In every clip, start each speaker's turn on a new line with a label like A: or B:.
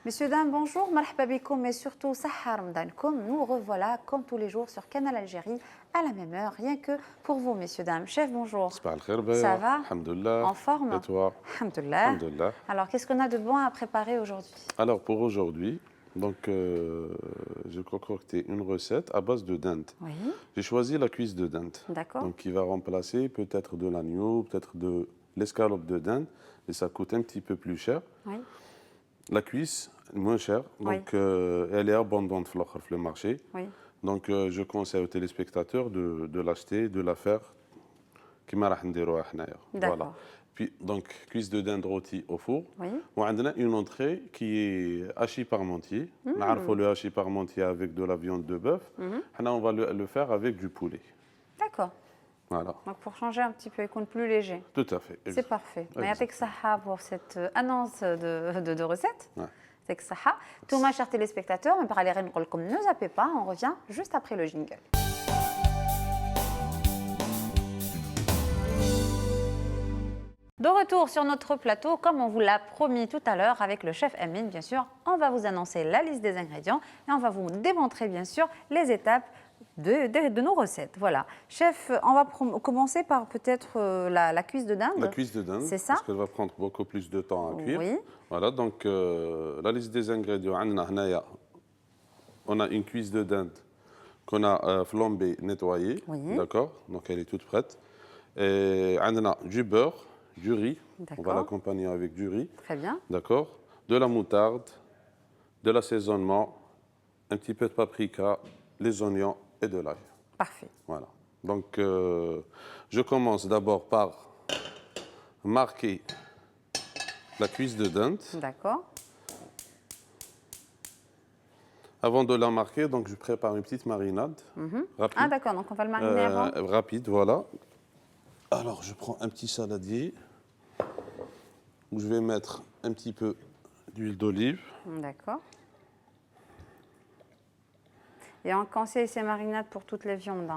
A: Messieurs, dames, bonjour, marhaba bikoum et surtout Sahar Ramadankoum. Nous revoilà comme tous les jours sur Canal Algérie à la même heure, rien que pour vous, messieurs, dames. Chef, bonjour. Ça va?
B: Alhamdulillah.
A: En forme?
B: Et toi?
A: Alhamdulillah.
B: Alhamdulillah.
A: Alors, qu'est-ce qu'on a de bon à préparer aujourd'hui?
B: Alors pour aujourd'hui, j'ai concocté une recette à base de dinde.
A: Oui,
B: J'ai choisi la cuisse de dinde.
A: d'accord.
B: Donc qui va remplacer peut-être de l'agneau, peut-être de l'escalope de dinde, et ça coûte un petit peu plus cher.
A: Oui,
B: La cuisse, moins chère,
A: Oui.
B: donc elle est abondante sur le marché.
A: oui.
B: Donc je conseille aux téléspectateurs de l'acheter, de la faire. كما راح نديروها حنايا. Voilà.
A: D'accord.
B: Puis donc cuisse de dinde rôtie au four.
A: Oui.
B: وعندنا une entrée qui est hachis parmentier. نعرفوا le hachis parmentier avec de la viande de bœuf. حنا on va le faire avec du poulet.
A: D'accord.
B: Voilà.
A: Donc, pour changer un petit peu et qu'on plus léger.
B: Tout à fait.
A: C'est parfait. Merci Saha pour cette annonce de recette.
B: Ouais.
A: C'est que Saha. Tous mes chers téléspectateurs, mais par les comme ne zappez pas, on revient juste après le jingle. De retour sur notre plateau, comme on vous l'a promis tout à l'heure avec le chef Amine, bien sûr, on va vous annoncer la liste des ingrédients et on va vous démontrer bien sûr les étapes de nos recettes. Voilà. Chef, on va commencer par peut-être la cuisse de dinde.
B: La cuisse de dinde,
A: C'est ça?
B: parce qu'elle va prendre beaucoup plus de temps à cuire.
A: Oui.
B: Voilà, donc la liste des ingrédients. On a une cuisse de dinde qu'on a flambée, nettoyée.
A: Oui.
B: D'accord? Donc elle est toute prête. Et on a du beurre, du riz. On va
A: D'accord.
B: l'accompagner avec du riz.
A: Très bien.
B: D'accord? De la moutarde, de l'assaisonnement, un petit peu de paprika, les oignons et de l'ail.
A: Parfait.
B: Voilà. Donc, je commence d'abord par marquer la cuisse de dinde.
A: D'accord.
B: Avant de la marquer, donc, je prépare une petite marinade rapide.
A: Ah d'accord, donc on va le mariner avant.
B: Rapide, voilà. Alors, je prends un petit saladier où je vais mettre un petit peu d'huile d'olive.
A: D'accord. Et on conseille ces marinades pour toutes les viandes.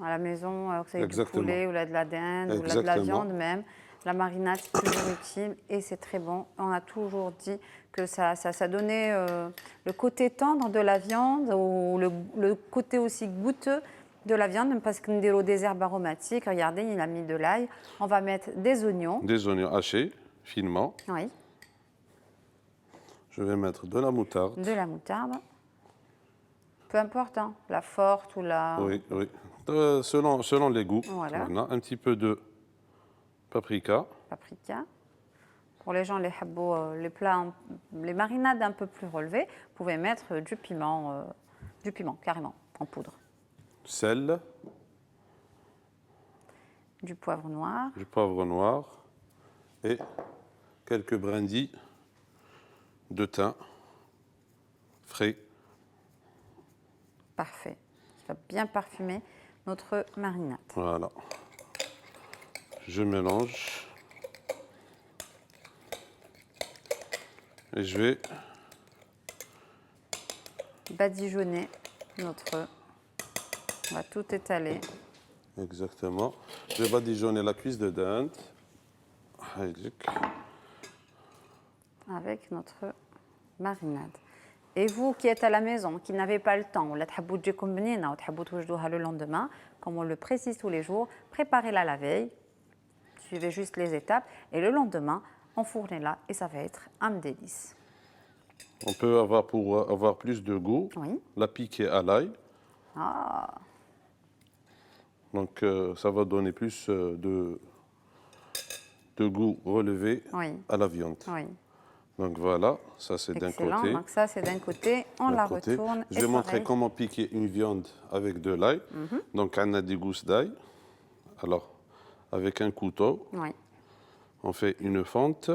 A: À la maison, que c'est du
B: Exactement.
A: poulet ou là, de la dinde ou là, de la
B: Exactement.
A: viande même. La marinade, c'est toujours utile et c'est très bon. On a toujours dit que ça donnait le côté tendre de la viande ou le côté aussi goûteux de la viande, parce qu'on a des herbes aromatiques. Regardez, il a mis de l'ail. On va mettre des oignons.
B: Des oignons hachés finement.
A: Oui,
B: Je vais mettre de la moutarde.
A: de la moutarde. Peu importe, hein, la forte ou la...
B: Oui, oui. Selon les goûts.
A: Voilà.
B: Un petit peu de paprika.
A: paprika. Pour les gens, les plats, les marinades un peu plus relevées, vous pouvez mettre du piment carrément, en poudre.
B: Sel,
A: Du poivre noir.
B: du poivre noir et quelques brindilles de thym frais.
A: Parfait. Qui va bien parfumer notre marinade.
B: Voilà. Je mélange. Et je vais
A: Badigeonner notre... On va tout étaler.
B: exactement. Je vais badigeonner la cuisse de dinde.
A: Avec notre marinade. Et vous qui êtes à la maison, qui n'avez pas le temps, ou la تحبوا تجيكم بنينة, ou تحبوا توجدوها le lendemain, comme on le précise tous les jours, préparez-la la veille, suivez juste les étapes, et le lendemain, enfournez-la, et ça va être un délice.
B: On peut avoir, pour avoir plus de goût,
A: Oui.
B: la piquer à l'ail.
A: Ah,
B: Donc ça va donner plus de goût relevé
A: oui,
B: à la viande.
A: oui.
B: Donc voilà, ça c'est d'un
A: Excellent.
B: côté.
A: Donc ça, c'est d'un côté, on
B: D'un
A: la
B: côté.
A: retourne.
B: Je
A: et
B: vais montrer
A: pareil.
B: comment piquer une viande avec de l'ail. Donc on a des gousses d'ail. Alors, avec un couteau,
A: Oui.
B: on fait une fente.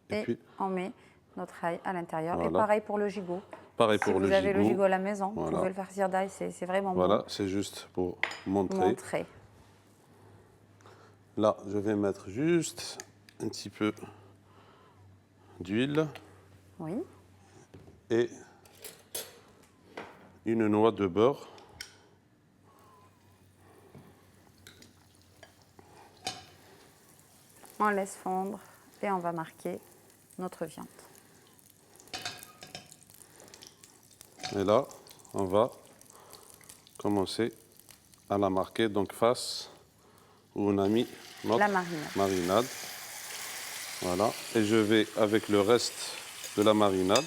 A: Et
B: Puis,
A: on met notre ail à l'intérieur. Et
B: Voilà.
A: pareil pour le gigot.
B: pareil
A: Si
B: pour
A: vous
B: le
A: avez le
B: gigot.
A: gigot à la maison, vous
B: Voilà.
A: pouvez le farcir d'ail, c'est vraiment
B: Voilà,
A: bon.
B: c'est juste pour montrer.
A: Montrer.
B: Là, je vais mettre juste un petit peu d'huile
A: Oui.
B: et une noix de beurre.
A: On laisse fondre et on va marquer notre viande.
B: Et là, on va commencer à la marquer, donc face où on a mis notre
A: La marinade.
B: marinade. Voilà. Et je vais avec le reste de la marinade,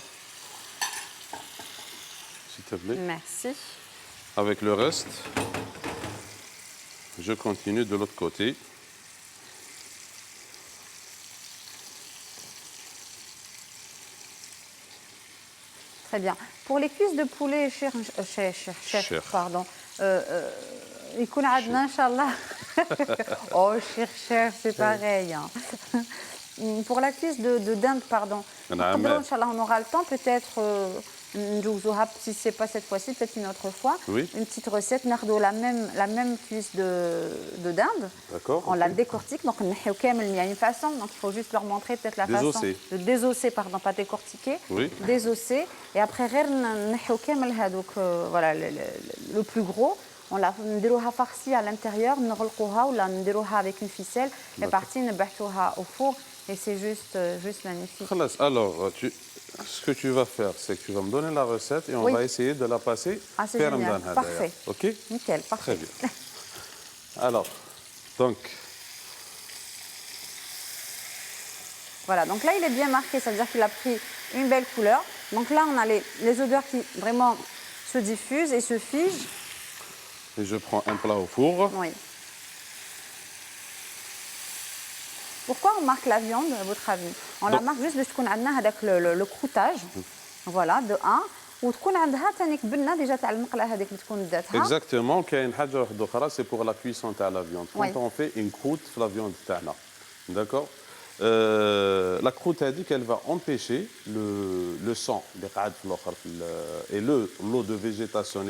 B: s'il te plaît.
A: Merci.
B: Avec le reste, je continue de l'autre côté.
A: Très bien. Pour les cuisses de poulet, chef, pardon, يكون عندنا إن شاء الله. Oh, chef, c'est pareil. Hein. Pour la cuisse de dinde, pardon. Inch'Allah, on aura le temps peut-être. Si ce n'est pas cette fois-ci, peut-être une autre fois.
B: Oui.
A: Une petite recette, nardo, la même cuisse de dinde.
B: D'accord.
A: On la décortique, donc il y a une façon, donc il faut juste leur montrer peut-être la façon de désosser, pardon, pas décortiquer,
B: oui.
A: Désosser. Et après, voilà, le plus gros, on la نديروها farcie à l'intérieur, نغلقوها ou la نديروها avec une ficelle, et partie نبعثوها au four, et c'est juste magnifique.
B: Alors, ce que tu vas faire, c'est que tu vas me donner la recette et on va essayer de la passer.
A: Ah, c'est génial. Parfait.
B: OK?
A: Nickel, parfait.
B: Très bien. Alors, donc.
A: Voilà, donc là, il est bien marqué, ça veut dire qu'il a pris une belle couleur. Donc là, on a les odeurs qui vraiment se diffusent et se figent.
B: Et je prends un plat au four.
A: Oui. Pourquoi on marque la viande, à votre avis? On la marque juste parce qu'on a avec le croûtage. Voilà, de 1.
B: Exactement, c'est pour la cuisson de la viande. Quand on fait une croûte sur la viande, d'accord? La croûte a dit qu'elle va empêcher le sang et l'eau de végétation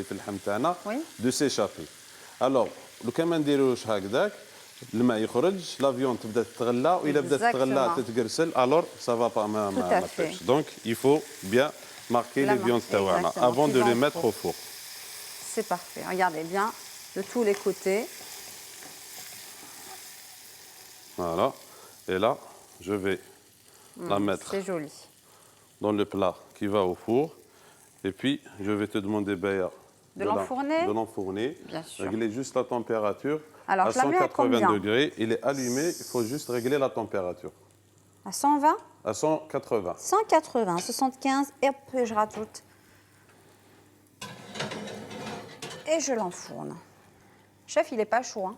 B: de s'échapper. Alors, le كمنديروش هكذاك الماء يخرج la viande تبدا تتغلى وإلا بدات تتغلى تتقرسل alors ça va pas marcher. Donc il faut bien marquer les viandes tawana avant de les mettre au four.
A: C'est parfait. Regardez bien de tous les côtés.
B: Voilà. Et là, je vais la mettre dans le plat qui va au four. Et puis, je vais te demander, Baya,
A: de
B: l'enfourner.
A: Bien sûr.
B: Régler juste la température.
A: Alors,
B: à 180 degrés. Il est allumé, il faut juste régler la température.
A: À 120?
B: À 180.
A: 180, 75, et hop, je rajoute. Et je l'enfourne. Chef, il n'est pas chaud, hein?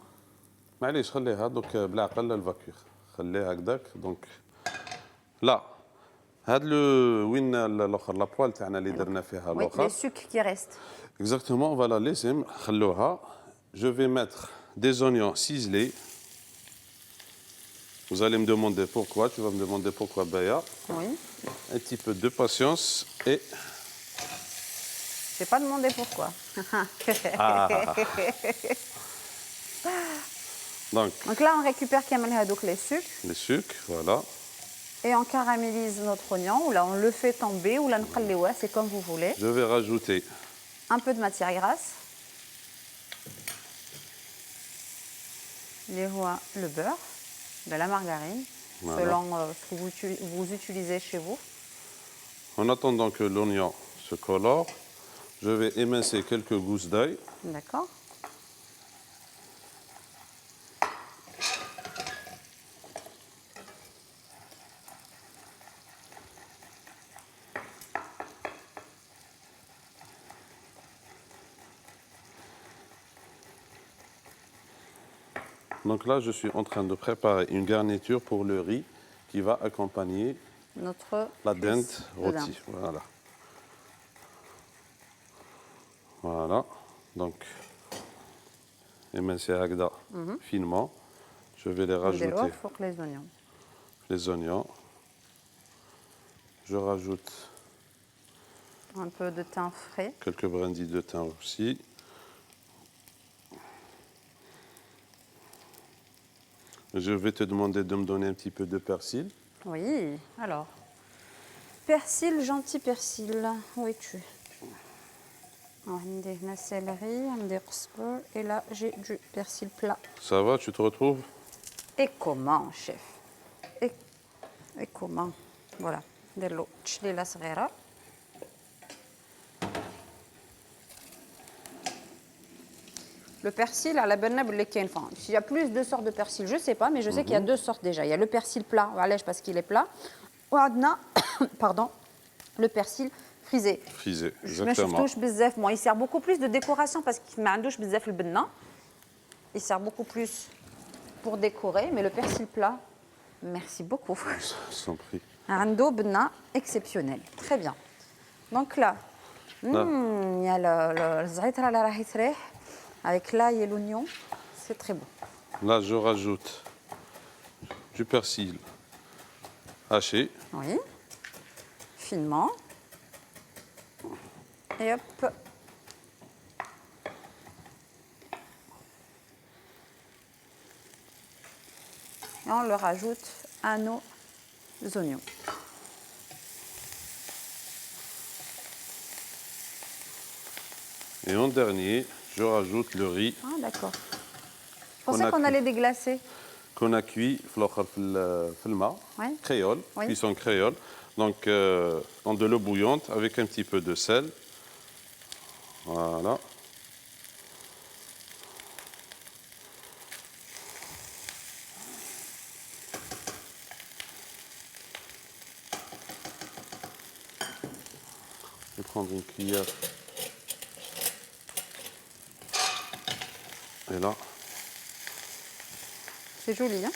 B: معليش خليها دوك بالعقل الفاكور خليها هكذاك دونك لا هاد لو وين الاخر لابوال تاعنا اللي درنا فيها الاخر
A: لي سوك كي ريست
B: exactement voilà لازم خلوها je vais mettre des oignons ciselés. Vous allez me demander pourquoi, tu vas me demander pourquoi Baya.
A: Oui.
B: Un petit peu de patience et
A: je vais pas demander pourquoi. Donc là, on récupère les sucres.
B: Les sucres, voilà.
A: Et on caramélise notre oignon, ou là on le fait tomber, ou là c'est comme vous voulez.
B: Je vais rajouter
A: un peu de matière grasse. Le beurre, de la margarine, voilà. Selon ce que vous utilisez chez vous.
B: En attendant que l'oignon se colore, je vais émincer quelques gousses d'ail.
A: D'accord.
B: Donc là, je suis en train de préparer une garniture pour le riz qui va accompagner la dinde rôtie. Voilà. Voilà. Donc, émincer agda finement. Je vais les rajouter.
A: Les oignons.
B: Les oignons. Je rajoute
A: un peu de thym frais.
B: Quelques brindilles de thym aussi. Je vais te demander de me donner un petit peu de persil.
A: Oui, alors. Persil, gentil persil. Où es-tu? On a la céleri, on a des cosper, et là j'ai du persil plat.
B: Ça va, tu te retrouves?
A: Et comment, chef? Et comment? Voilà. Dello, tchli la صغيرة. Le persil, à la banane, il y a plus de sortes de persil, je ne sais pas, mais je sais qu'il y a deux sortes déjà. Il y a le persil plat, parce qu'il est plat. Ou pardon, le persil frisé.
B: Frisé,
A: Je me
B: exactement.
A: touche bzef. Moi, il sert beaucoup plus de décoration parce qu'il m'a douche bzef le benna. Il sert beaucoup plus pour décorer, mais le persil plat, merci beaucoup.
B: Sans prix.
A: Un dos benna exceptionnel. Très bien. Donc là, il y a le zaïtra la rahitreh avec l'ail et l'oignon. C'est très bon.
B: Là, je rajoute du persil haché.
A: Oui. Finement. Et hop. Et on le rajoute à nos oignons.
B: Et en dernier, je rajoute le riz.
A: Ah, d'accord. Je pensais qu'on allait déglacer.
B: Qu'on a cuit
A: Ouais.
B: créole,
A: Oui.
B: cuisson créole. Donc, dans de l'eau bouillante avec un petit peu de sel. Voilà. Je vais prendre une cuillère. Et là,
A: C'est joli, hein?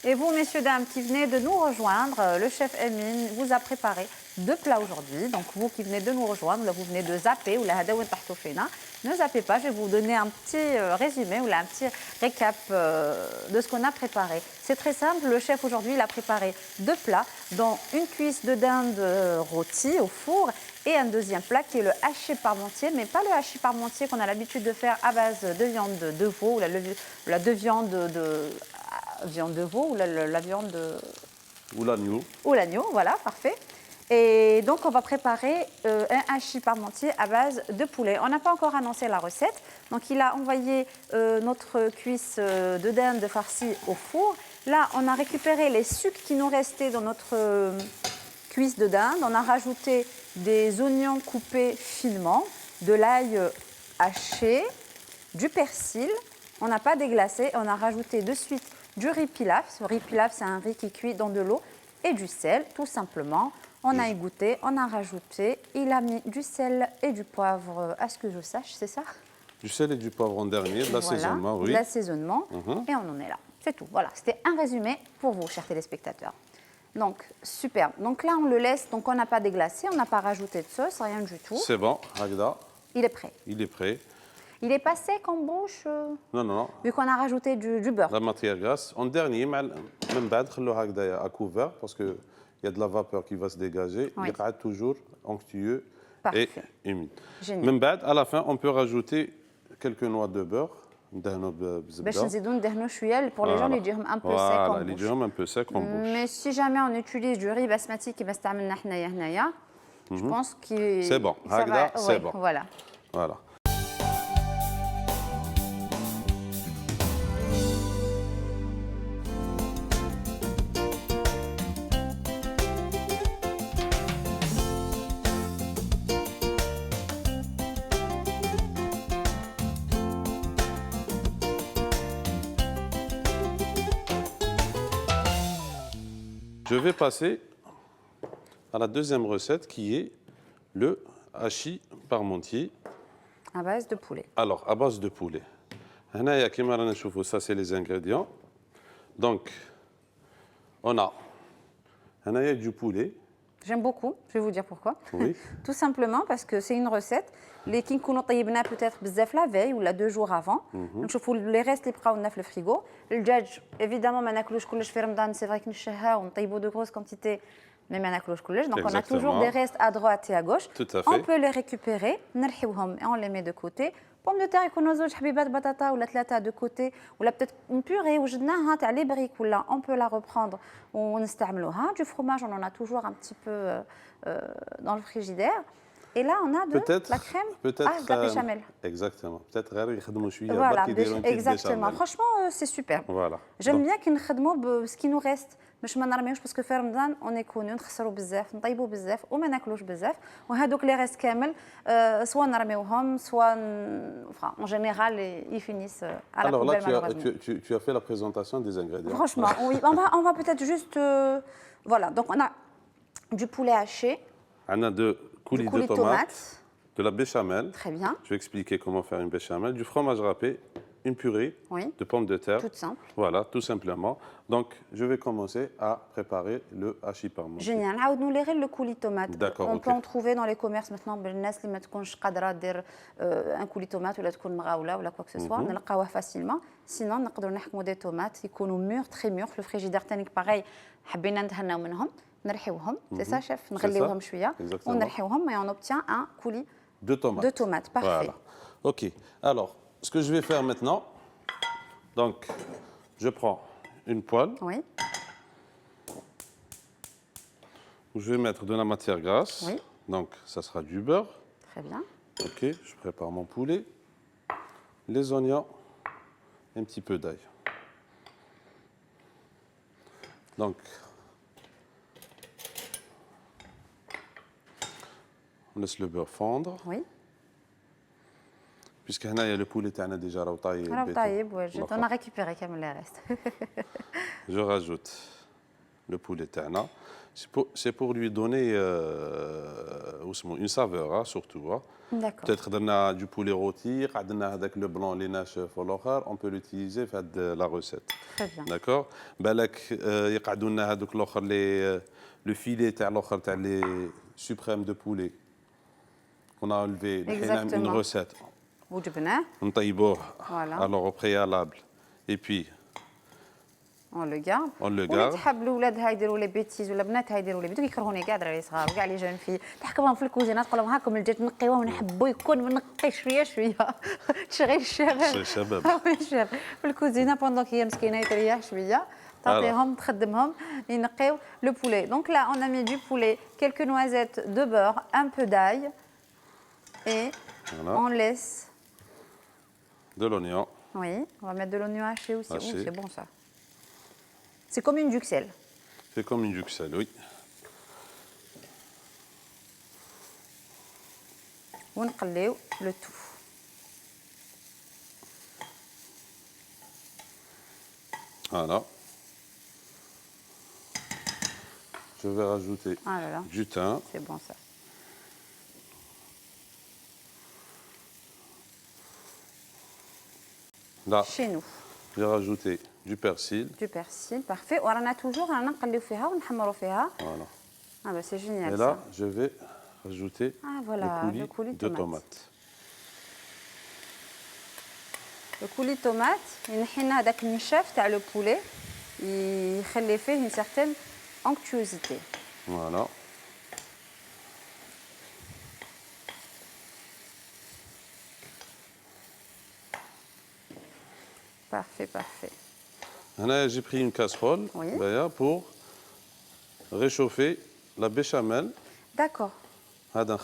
A: Et vous, messieurs, dames, qui venez de nous rejoindre, le chef Emine vous a préparé deux plats aujourd'hui. Donc, vous qui venez de nous rejoindre, là, vous venez de zapper, ou la hadaouen tahtoufina, ne zappez pas, je vais vous donner un petit résumé ou là, un petit récap de ce qu'on a préparé. C'est très simple, le chef aujourd'hui, il a préparé deux plats, dont une cuisse de dinde rôtie au four et un deuxième plat qui est le hachis parmentier, mais pas le hachis parmentier qu'on a l'habitude de faire à base de viande de veau ou la de viande de veau ou la viande de...
B: ou l'agneau.
A: Ou l'agneau, voilà, parfait. Et donc, on va préparer un hachis parmentier à base de poulet. On n'a pas encore annoncé la recette. Donc, il a envoyé notre cuisse de dinde farcie au four. Là, on a récupéré les sucs qui nous restaient dans notre cuisse de dinde. On a rajouté des oignons coupés finement, de l'ail haché, du persil. On n'a pas déglacé. On a rajouté de suite du riz pilaf. Ce riz pilaf, c'est un riz qui cuit dans de l'eau et du sel, tout simplement. On a égoutter, on a rajouté. Il a mis du sel et du poivre, à ce que je sache, c'est ça?
B: Du sel et du poivre en dernier, de l'assaisonnement, oui.
A: De l'assaisonnement, et on en est là. C'est tout. Voilà, c'était un résumé pour vous, chers téléspectateurs. Donc, superbe. Donc là, on le laisse. Donc, on n'a pas déglacé, on n'a pas rajouté de sauce, rien du tout.
B: C'est bon, Agda.
A: Il est prêt.
B: Il est prêt.
A: Il n'est pas sec en bouche
B: Non.
A: Vu qu'on a rajouté du beurre.
B: La matière grasse. En dernier, même à couvert, parce qu'il y a de la vapeur qui va se dégager.
A: Oui.
B: Il reste toujours onctueux
A: Parfait.
B: et humide.
A: Génial.
B: Même à la fin, on peut rajouter quelques noix de beurre.
A: باش نزيدو ندهنو شويه pour les gens اللي يجيهم un peu sec en
B: اللي
A: bouche.
B: يجيهم un peu sec en bouche.
A: Mais si jamais on utilise du riz basmati كيما استعملنا حنايا هنايا, je pense que
B: C'est bon.
A: ça
B: Hagda,
A: va.
B: c'est
A: Ouais,
B: bon.
A: Voilà.
B: Voilà. Je vais passer à la deuxième recette qui est le hachis parmentier.
A: À base de poulet.
B: Alors, à base de poulet. هنايا كيما رانا نشوفوا, ça c'est les ingrédients. Donc, on a هنايا du poulet.
A: J'aime beaucoup, je vais vous dire pourquoi.
B: Oui.
A: Tout simplement parce que c'est une recette. Les qui nous طيبنا peut-être بزاف la veille ou la 2 jours avant. نشوفوا les restes اللي بقاو لنا في الفريغو. الدجاج évidemment ما ناكلوش كلش في رمضان, c'est vrai que نشهاو ونطيبوا de grosses quantités. Mais ما ناكلوش كلش. Donc on a toujours des restes à droite et à gauche.
B: Tout à fait.
A: On peut les récupérer, نرحيوهم et on les met de côté. Pommes de terre يكونوا زوج حبيبات بطاطا ولا 3 de côté, ولا peut-être une purée وجدناها تاع لي بريك, ولا on peut la reprendre ونستعملوها. Du fromage, on en a toujours un petit peu dans le frigidaire. Et là, on a de la crème, de la béchamel.
B: Exactement. Peut-être غير يخدموا شويه
A: Voilà,
B: برك يديروا une petite
A: exactement.
B: béchamel.
A: Franchement, c'est super.
B: Voilà.
A: J'aime
B: Donc,
A: bien qu'il nous ce qui nous reste, باش ما نرميوش باسكو في رمضان اون كونو نخسروا بزاف نطيبوا بزاف وما ناكلوش بزاف وهذوك لي ريست كامل سوا نرميوهم سوا اون جينيرال يفينيس على
B: Alors là,
A: poubelle malheureusement.
B: tu as fait la présentation des ingrédients.
A: Franchement, oui, on va peut-être juste voilà, donc on a du poulet haché,
B: On a deux coulis de tomates, de la béchamel.
A: Très bien.
B: Je vais expliquer comment faire une béchamel, du fromage râpé, une purée
A: Oui.
B: de pommes de terre.
A: Toute simple.
B: Voilà, tout simplement. Donc, je vais commencer à préparer le hachis parmentier.
A: Génial. نعاودوا لي غير le coulis tomate.
B: D'accord,
A: On
B: ok.
A: peut en trouver dans les commerces maintenant بالناس اللي ما تكونش قادره دير un coulis tomate ولا تكون مغاوله ولا quoi que ce soit نلقاوه facilement. Sinon نقدروا نحكموا دي tomates يكونوا مور تري مور في الفريجيدير تانيك باغي حبينا نتهناو منهم نرحيوهم سي سا شيف نغليوهم شويه ونرحيوهم et on obtient un coulis
B: de
A: tomates. Parfait.
B: Voilà. Ok. Alors, ce que je vais faire maintenant, donc, je prends une poêle
A: Oui.
B: où je vais mettre de la matière grasse.
A: Oui.
B: Donc, ça sera du beurre.
A: Très bien.
B: Ok, je prépare mon poulet, les oignons, un petit peu d'ail. Donc, on laisse le beurre fondre.
A: Oui.
B: Puisque il y a le poulet déjà taillé.
A: On a récupéré comme les restes.
B: Je rajoute le poulet tana. C'est pour lui donner une saveur, hein, surtout. Hein.
A: D'accord.
B: Peut-être qu'on a du poulet rôti, avec le blanc, les nashef, on peut l'utiliser dans la recette.
A: Très bien.
B: D'accord. Le filet les suprêmes de poulet qu'on a enlevé, une recette.
A: Voilà.
B: Alors au préalable. Et puis,
A: on le garde.
B: On le garde.
A: تحب الاولاد يديروا لي بيتيز ولا بناتها يديروا لي بيتيز يكرهوني كاع دراري صغار وكاع لي جون في تحكمهم في الكوزينه تقول لهم هاكم الجات نقيوه ونحبوا يكون منقي شويه شويه تشغيل شغال
B: شباب
A: في الكوزينه بوندون هي مسكينه تريح شويه تعطيهم تخدمهم ينقيو لو بولي دونك لا on a mis du poulet quelques noisettes de beurre un peu d'ail et
B: voilà.
A: On laisse
B: de l'oignon.
A: Oui, on va mettre de l'oignon haché aussi.
B: Haché.
A: C'est bon ça. C'est comme une duxelle.
B: C'est comme une duxelle, oui.
A: ونقليو le tout.
B: Voilà. Je vais rajouter du thym.
A: C'est bon ça.
B: Là,
A: chez nous.
B: J'ai rajouté du persil.
A: Du persil, parfait. On a toujours نقليو فيها ونحمروا فيها.
B: Voilà.
A: Ah bah c'est génial.
B: Et là,
A: ça.
B: je vais rajouter
A: le coulis
B: de tomates.
A: Le coulis tomate, ينحي لنا هذاك النشاف تاع لو بولي يخلي فيه une certaine onctuosité.
B: Voilà.
A: Parfait, parfait.
B: Là, j'ai pris une casserole pour réchauffer la béchamel.
A: D'accord.
B: On
A: a la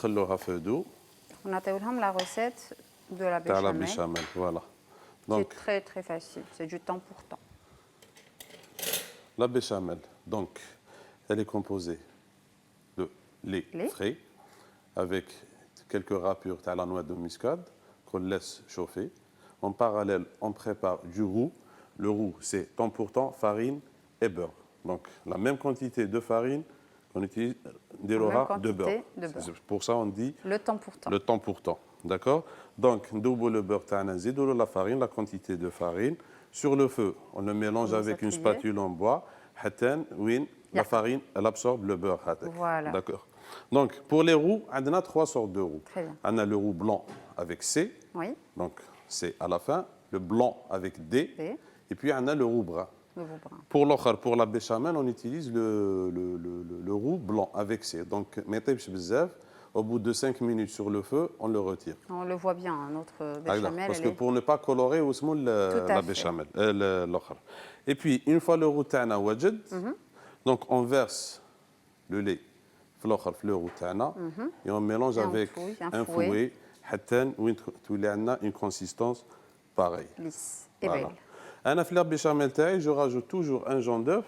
A: recette de la béchamel.
B: La béchamel, voilà.
A: C'est très très facile, c'est du temps pour temps.
B: La béchamel, donc, elle est composée de lait frais avec quelques râpures à la noix de muscade qu'on laisse chauffer. En parallèle, on prépare du roux. Le roux, c'est temps pour temps, farine et beurre. Donc, la même quantité de farine qu'on utilise de beurre. C'est pour ça on dit
A: le temps pour temps.
B: Le temps pour temps, d'accord. Donc, double le beurre, la farine, la quantité de farine. Sur le feu, on le mélange avec une spatule en bois. La farine, elle absorbe le beurre.
A: Voilà.
B: D'accord. Donc, pour les roux, on a 3 sortes de roux.
A: Très bien.
B: On a le roux blanc avec C.
A: Oui.
B: Donc, c'est à la fin. Le blanc avec D. Et puis, on a le roux brun. Pour la béchamel, on utilise le roux blanc avec C. Donc, au bout de 5 minutes sur le feu, on le retire.
A: On le voit bien, notre béchamel.
B: Parce que pour ne pas colorer la béchamel. Et puis, une fois le roux tana wajid, donc on verse le lait le roux tana et on mélange avec un fouet où il y a une consistance pareille.
A: Lisse et belle.
B: À la béchamel, je rajoute toujours un jaune d'œuf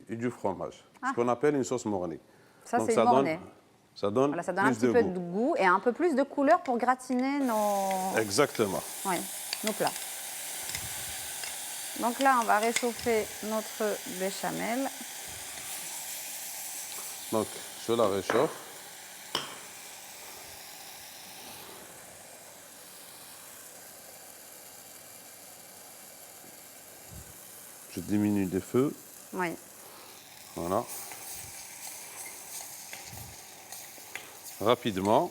B: et du fromage. Ce qu'on appelle une sauce mornée.
A: Ça,
B: donc
A: c'est une mornée.
B: Ça donne,
A: Voilà, ça donne un
B: plus
A: petit
B: de
A: peu
B: goût.
A: de goût et un peu plus de couleur pour gratiner
B: Exactement.
A: oui, nos plats. Donc là, on va réchauffer notre béchamel.
B: Donc, je la réchauffe. Je diminue les feux.
A: Oui.
B: Voilà. Rapidement.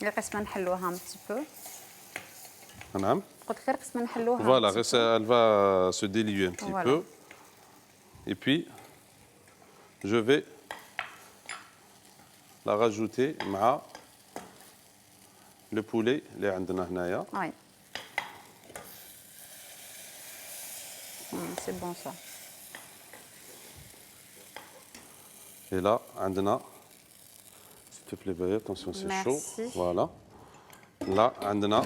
A: غير نحلوها un petit peu.
B: Madame.
A: قلت غير نحلوها
B: Voilà,
A: un petit peu.
B: elle va se diluer un petit
A: Voilà.
B: peu. Et puis, je vais la rajouter مع le poulet اللي عندنا هنايا.
A: Oui. C'est bon ça.
B: Et là, عندنا, s'il te plaît, Baya, attention, c'est chaud.
A: Merci.
B: Voilà. Là, عندنا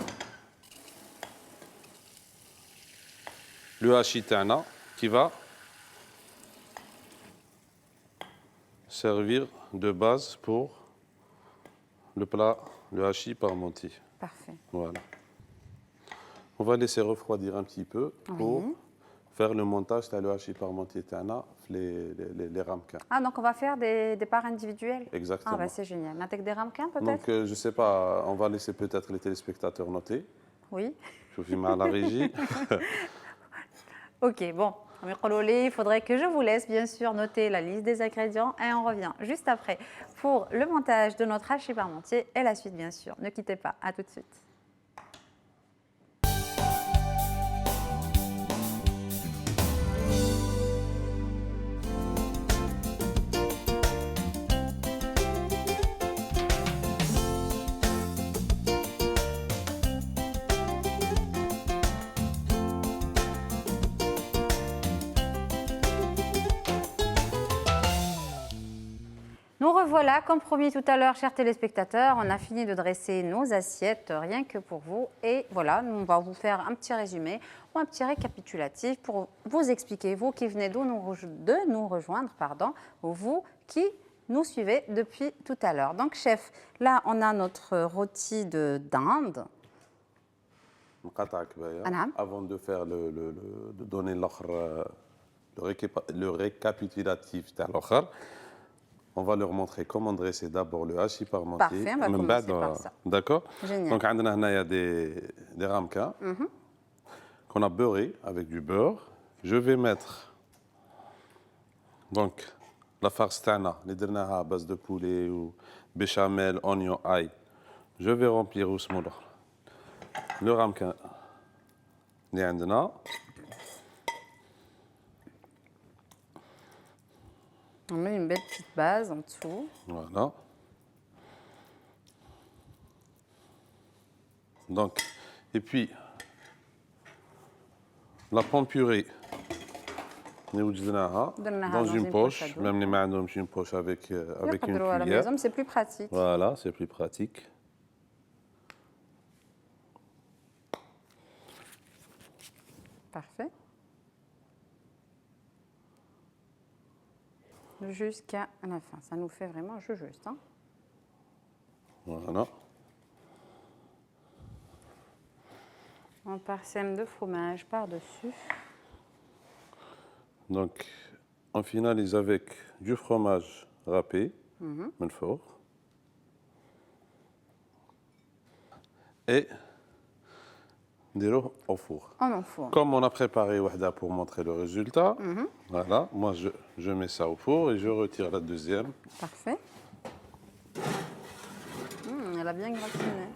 B: le hachis تاعنا qui va servir de base pour le plat, le hachis parmentier.
A: Parfait.
B: Voilà. On va laisser refroidir un petit peu pour faire le montage de le hachis parmentier تاعنا les ramequins.
A: Ah, donc on va faire des parts individuelles.
B: Exactement.
A: Ah, bah, c'est génial. Avec des ramequins peut-être.
B: Donc, je ne sais pas, on va laisser peut-être les téléspectateurs noter.
A: Oui.
B: Je filme à la régie.
A: Ok, bon. Il faudrait que je vous laisse bien sûr noter la liste des ingrédients et on revient juste après pour le montage de notre hachis parmentier et la suite bien sûr. Ne quittez pas, à tout de suite. Nous revoilà, comme promis tout à l'heure, chers téléspectateurs, on a fini de dresser nos assiettes rien que pour vous. Et voilà, on va vous faire un petit résumé ou un petit récapitulatif pour vous expliquer, vous qui venez de nous rejoindre, ou vous qui nous suivez depuis tout à l'heure. Donc, chef, là, on a notre rôti de dinde.
B: Avant de faire de donner le récapitulatif de l'autre, on va leur montrer comment dresser d'abord le hachis parmentier.
A: Parfait, on va commencer par ça.
B: D'accord.
A: Génial.
B: Donc, il y a des ramequins qu'on a beurrés avec du beurre. Je vais mettre donc la farce tana, les dernières à base de poulet ou béchamel, oignon, ail. Je vais remplir le ramequin.
A: On met une belle petite base en dessous.
B: Voilà. Donc, et puis, la pomme purée, dans une poche, même les mains dans une poche avec une cuillère.
A: C'est plus pratique.
B: Voilà, c'est plus pratique.
A: Parfait. Jusqu'à la fin. Ça nous fait vraiment juste. Hein.
B: Voilà.
A: On parsème de fromage par-dessus.
B: Donc, on finalise avec du fromage râpé, fort. Et au four.
A: En four.
B: Comme on a préparé Wahda pour montrer le résultat, voilà, moi je mets ça au four et je retire la deuxième.
A: Parfait. Elle a bien gratiné.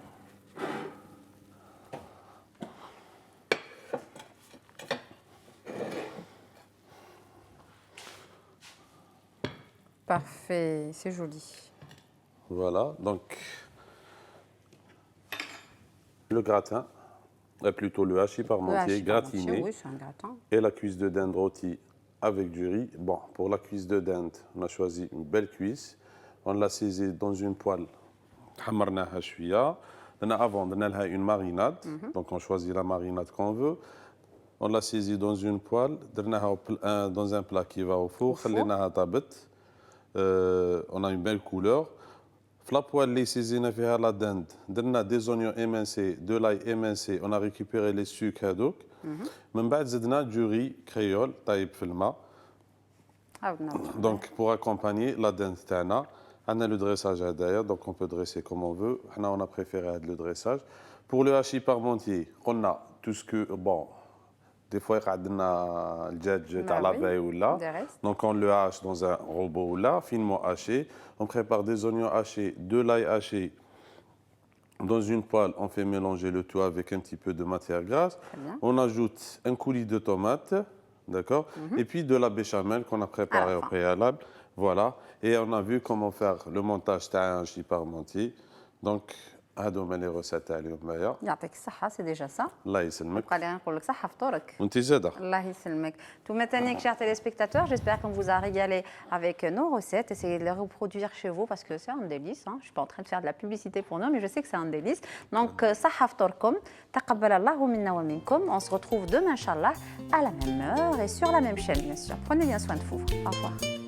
A: Parfait, c'est joli.
B: Voilà, donc le gratin, plutôt le hachis parmentier gratiné,
A: oui, c'est un gratin.
B: Et la cuisse de dinde rôtie avec du riz. Bon, pour la cuisse de dinde, on a choisi une belle cuisse. On l'a saisie dans une poêle. حمرناها شوية. Avant, on a une marinade. Donc on choisit la marinade qu'on veut. On l'a saisi dans une poêle, dans un plat qui va au four. On a une belle couleur. La poêle, les saisines à la dinde, des oignons émincés, de l'ail émincé, on a récupéré les sucres. Mais بعد du riz créole, taillé filma. Donc pour accompagner la dinde تاعنا, on a le dressage derrière, donc on peut dresser comme on veut. On a préféré le dressage. Pour le hachis parmentier, on a tout ce que bon. Des fois, on a le djadj à la veille ou là. Donc, on le hache dans un robot ou là, finement haché. On prépare des oignons hachés, de l'ail haché. Dans une poêle, on fait mélanger le tout avec un petit peu de matière grasse. On ajoute un coulis de tomates, d'accord, et puis de la béchamel qu'on a préparée au préalable. Voilà. Et on a vu comment faire le montage d'un hachis parmentier. Donc, هادو هما لي روسيت تاع اليوم معايا.
A: يعطيك الصحة سي ديجا صح.
B: الله يسلمك.
A: بقى لي نقول لك صحة فطورك.
B: وانت زاده.
A: الله يسلمك. Tout تانيك chers téléspectateurs, j'espère qu'on vous a régalé avec nos recettes. Essayez de les reproduire chez vous parce que c'est un délice. Je ne suis pas en train de faire de la publicité pour nous, mais je sais que c'est un délice. Donc, صحة فطوركم. تقبل الله منا ومنكم. On se retrouve demain, Inch'Allah, à la même heure et sur la même chaîne, bien sûr. Prenez bien soin de vous. Au revoir.